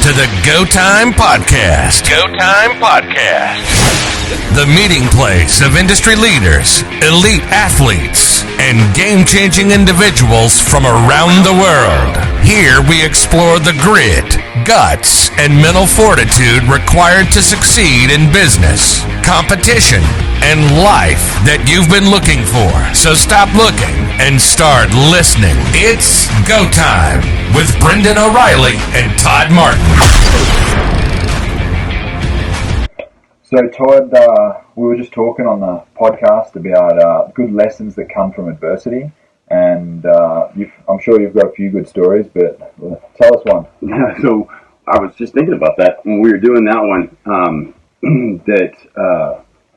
to the Go Time Podcast. Go Time Podcast. The meeting place of industry leaders, elite athletes, and game-changing individuals from around the world. Here we explore the grit, guts, and mental fortitude required to succeed in business, competition, and life that you've been looking for. So stop looking and start listening. It's Go Time with Brendan O'Reilly and Todd Martin. So Todd, we were just talking on the podcast about good lessons that come from adversity, and I'm sure you've got a few good stories, but tell us one. Yeah, so I was just thinking about that when we were doing that one, that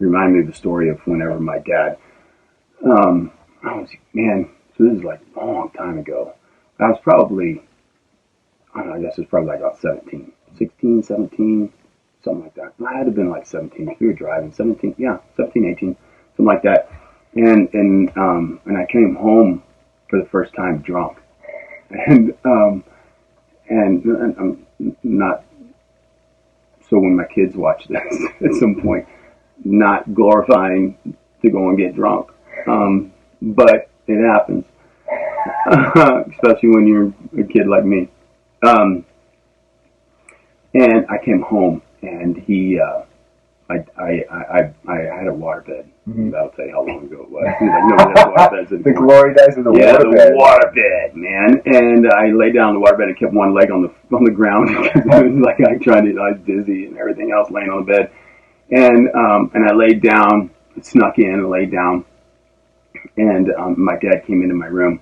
reminded me of the story of whenever my dad, so this is like a long time ago. I was probably, I guess it was probably like about 16, 17, something like that. I had to have been like 17. We were driving, 17, 18, something like that. And I came home for the first time drunk. And I'm not, so when my kids watch this at some point, not glorifying to go and get drunk. But it happens, especially when you're a kid like me. And I came home, and I had a waterbed. Mm-hmm. That'll tell you how long ago it was. He was like, no, there's waterbeds anymore. The glory days of the waterbed. Yeah, the waterbed, man. And I lay down on the waterbed and kept one leg on the ground because it was like I was dizzy and everything else laying on the bed. And I laid down, snuck in and laid down. And my dad came into my room,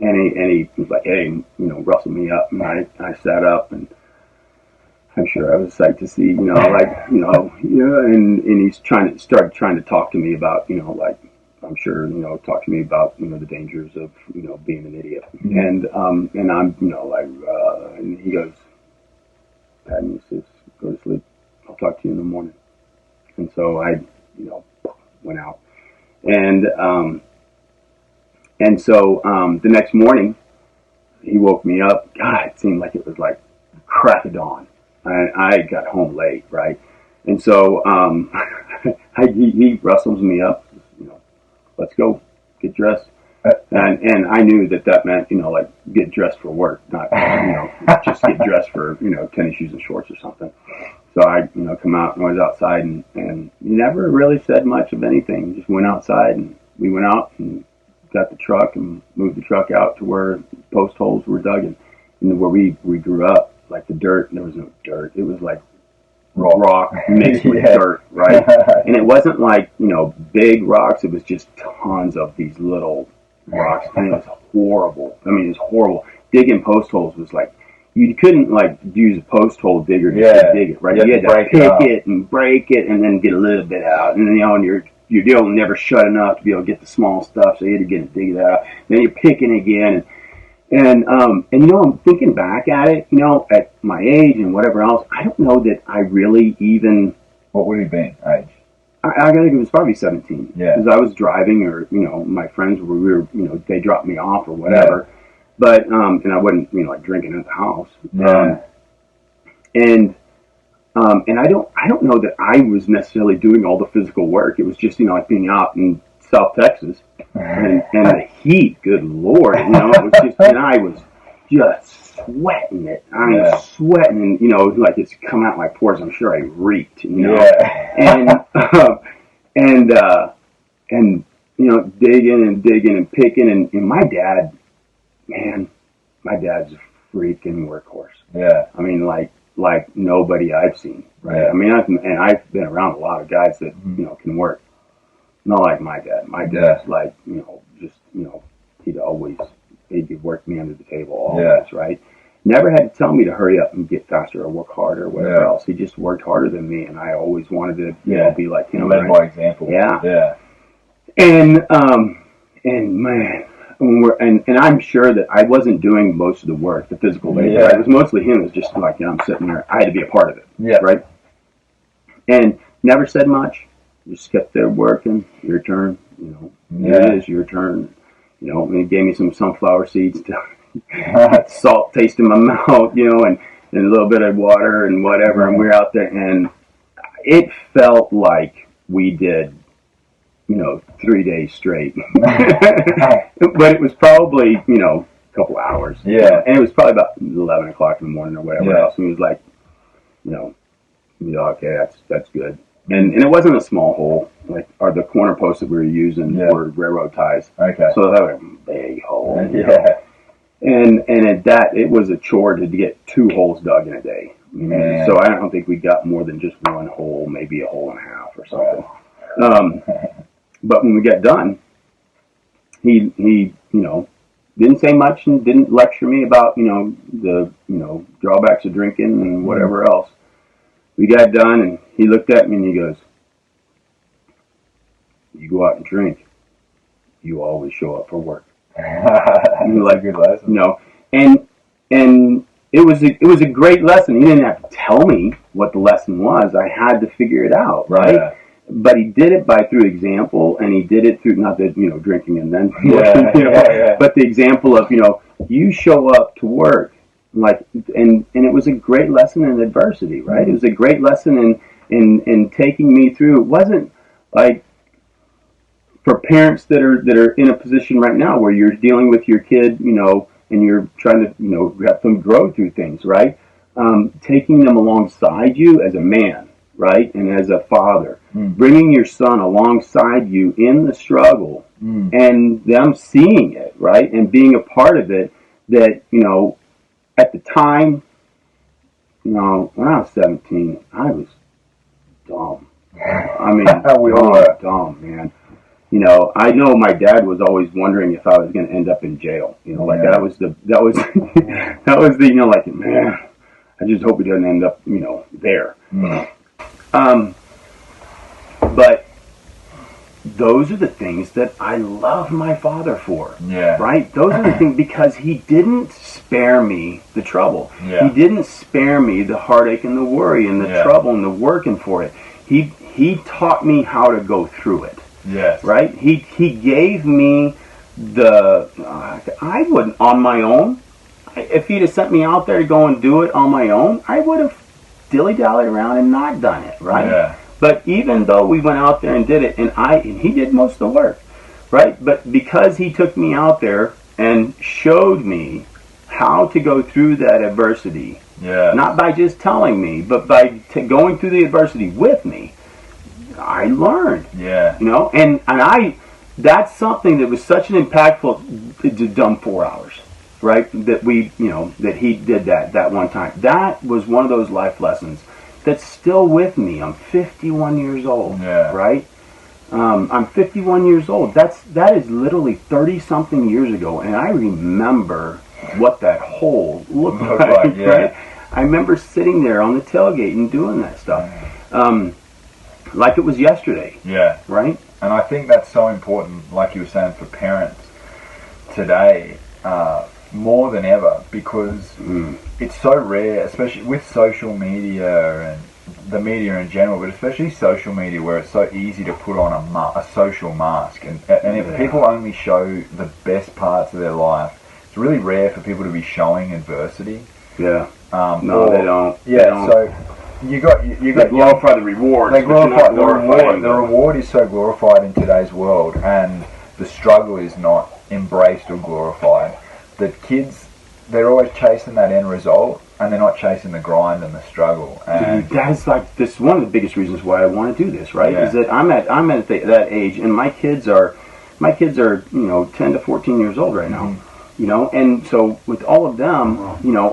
and he was like, hey, rustle me up. And I sat up, and I'm sure I was a sight to see, and he started trying to talk to me about, talk to me about, the dangers of, being an idiot. Mm-hmm. And I'm, and he goes, Pat, and he says, go to sleep. I'll talk to you in the morning. And so I, went out. And so the next morning, he woke me up. God, it seemed like it was like crack of dawn. I got home late, right? And so he rustles me up, let's go, get dressed. And I knew that meant, get dressed for work, not, just get dressed for, tennis shoes and shorts or something. So I, come out and I was outside and he never really said much of anything. Just went outside, and we went out and got the truck and moved the truck out to where post holes were dug and where we grew up, like the dirt. There was no dirt. It was like rock mixed with dirt, right? And it wasn't like, big rocks. It was just tons of these little rocks. And it was horrible. I mean, it was horrible. Digging post holes was like, you couldn't use a post hole digger to dig it, right? You had to pick it and break it and then get a little bit out. And then, and your deal never shut enough to be able to get the small stuff, so you had to get it, dig it out. Then you're picking again. And I'm thinking back at it, at my age and whatever else, I don't know that I really even... What would it be, age? I think it was probably 17. Yeah. Because I was driving, or, my friends were, they dropped me off or whatever. Yeah. But, and I wasn't, drinking at the house. Yeah. And I don't know that I was necessarily doing all the physical work. It was just, like being out in South Texas and the heat, good Lord, it was just, and I was just sweating it. I was sweating, and, like it's come out my pores. I'm sure I reeked, Yeah. And digging and picking. And my dad, man, my dad's a freaking workhorse. Yeah. I mean, like nobody I've seen. Right. Yeah. I mean, I've been around a lot of guys that, can work. Not like my dad. My dad's like, he'd work me under the table always, right? Never had to tell me to hurry up and get faster or work harder or whatever else. He just worked harder than me, and I always wanted to, be like him. Led by example. Yeah. Yeah. And man, and I'm sure that I wasn't doing most of the work, the physical labor. Yeah. It was mostly him. It was just like, I'm sitting there. I had to be a part of it. Yeah. Right? And never said much. Just kept there working. Your turn. Here it is, your turn. And he gave me some sunflower seeds to salt taste in my mouth, and and a little bit of water and whatever, and we were out there, and it felt like we did, 3 days straight. But it was probably, a couple hours. Yeah. And it was probably about 11 o'clock in the morning or whatever else. And it was like, okay, that's good. And it wasn't a small hole. Like, the corner posts that we were using were railroad ties. Okay. So that was a big hole. Yeah. And at that, it was a chore to get 2 holes dug in a day. So I don't think we got more than just 1 hole, maybe a hole and a half or something. But when we got done, he didn't say much and didn't lecture me about, the, drawbacks of drinking and whatever else. We got done and he looked at me and he goes, "You go out and drink, you always show up for work." Like a good lesson. And it was a great lesson. He didn't have to tell me what the lesson was. I had to figure it out, right? Yeah. But he did it through example, and he did it through, not that, drinking and then, but the example of, you show up to work, like, and it was a great lesson in adversity, right? Mm-hmm. It was a great lesson in taking me through. It wasn't like, for parents that are in a position right now where you're dealing with your kid, and you're trying to, have them grow through things, right? Taking them alongside you as a man, right? And as a father, bringing your son alongside you in the struggle and them seeing it, right? And being a part of it that, at the time, when I was 17, I was dumb. I mean, we all were dumb, man. I know my dad was always wondering if I was going to end up in jail. That was the like, man, I just hope he doesn't end up, there. But those are the things that I love my father for. Yeah. Right? Those are the things, because he didn't spare me the trouble. Yeah. He didn't spare me the heartache and the worry and the trouble and the working for it. He taught me how to go through it. Yes. Right? He gave me I wouldn't, on my own, if he'd have sent me out there to go and do it on my own, I would have dilly-dallied around and not done it, right? Yeah. But even though we went out there and did it, and he did most of the work, right? But because he took me out there and showed me how to go through that adversity, not by just telling me, but by going through the adversity with me, I learned. Yeah. And that's something that was such an impactful, done 4 hours, right? That that he did that one time. That was one of those life lessons that's still with me. I'm 51 years old, right? I'm 51 years old. That is literally 30-something years ago, and I remember what that hole looked like, right? I remember sitting there on the tailgate and doing that stuff. Like it was yesterday. Yeah. Right? And I think that's so important, like you were saying, for parents today, more than ever, because it's so rare, especially with social media and the media in general, but especially social media, where it's so easy to put on a social mask. And if people only show the best parts of their life, it's really rare for people to be showing adversity. Yeah. No, they don't. Yeah, they don't. So you got they glorify the reward. They glorify the reward. The reward is so glorified in today's world, and the struggle is not embraced or glorified. That kids, they're always chasing that end result, and they're not chasing the grind and the struggle. And that's one of the biggest reasons why I want to do this, right? Yeah. Is that I'm at that age, and my kids are 10 to 14 years old right now. And so with all of them,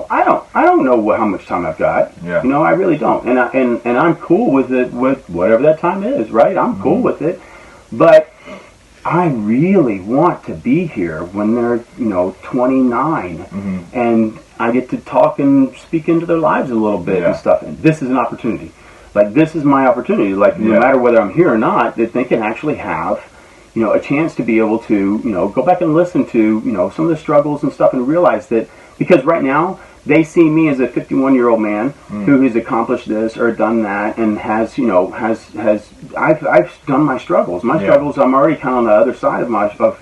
I don't know how much time I've got. Yeah. I really don't. And I'm cool with it, with whatever that time is, right? I'm cool with it. But I really want to be here when they're, 29, and I get to talk and speak into their lives a little bit and stuff. And this is an opportunity. Like, this is my opportunity. Like, no matter whether I'm here or not, that they can actually have a chance to be able to, go back and listen to, some of the struggles and stuff, and realize that, because right now, they see me as a 51-year-old man who has accomplished this or done that, and has, you know, I've done my struggles. My struggles, I'm already kind of on the other side of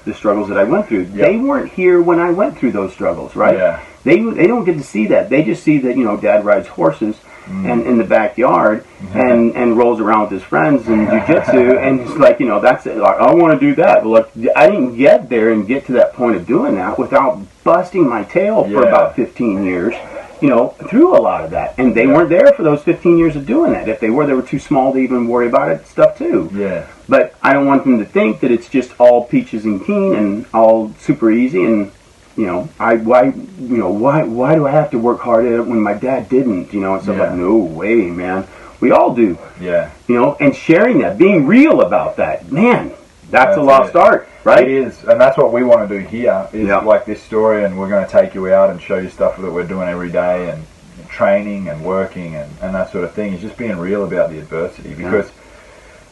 the struggles that I went through. They weren't here when I went through those struggles, right? Yeah. They don't get to see that. They just see that, you know, Dad rides horses and in the backyard and rolls around with his friends and jiu-jitsu, and it's like, you know, that's it. Like, I want to do that. Well, look, I didn't get there and get to that point of doing that without busting my tail for about 15 years, you know, through a lot of that. And they weren't there for those 15 years of doing that. If they were too small to even worry about it stuff too. Yeah. But I don't want them to think that it's just all peaches and keen and all super easy, and you know, why do I have to work hard at it when my dad didn't? You know, and stuff like, no way, man. We all do. Yeah. You know, and sharing that, being real about that, man, that's a lost art, right? It is, and that's what we want to do here. Is like this story, and we're going to take you out and show you stuff that we're doing every day, and training and working and that sort of thing. Is just being real about the adversity, because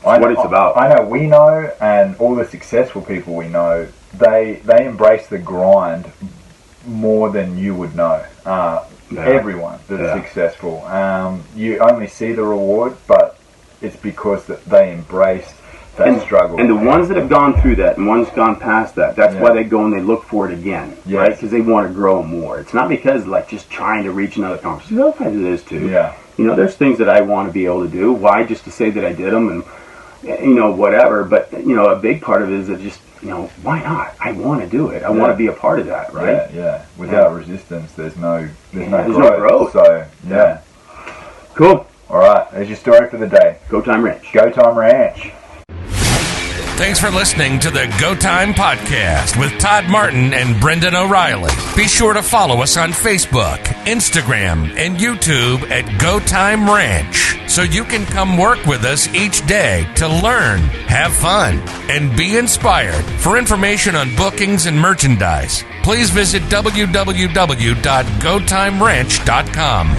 what it's about. I know we know, and all the successful people we know, they embrace the grind more than you would know. Everyone that is successful, you only see the reward, but it's because that they embrace that struggle. And the ones that have gone through that and ones gone past that, that's why they go and they look for it again, right? Because they want to grow more. It's not because like just trying to reach another conversation. I'll do this too. Yeah. You know, there's things that I want to be able to do. Why? Just to say that I did them and, you know, whatever. But, you know, a big part of it is that just, you know, why not? I want to do it. I want to be a part of that, right? Yeah. Without resistance, there's no growth. So, Cool. All right. There's your story for the day. Go Time Ranch. Go Time Ranch. Thanks for listening to the Go Time Podcast with Todd Martin and Brendan O'Reilly. Be sure to follow us on Facebook, Instagram, and YouTube at Go Time Ranch so you can come work with us each day to learn, have fun, and be inspired. For information on bookings and merchandise, please visit www.gotimeranch.com.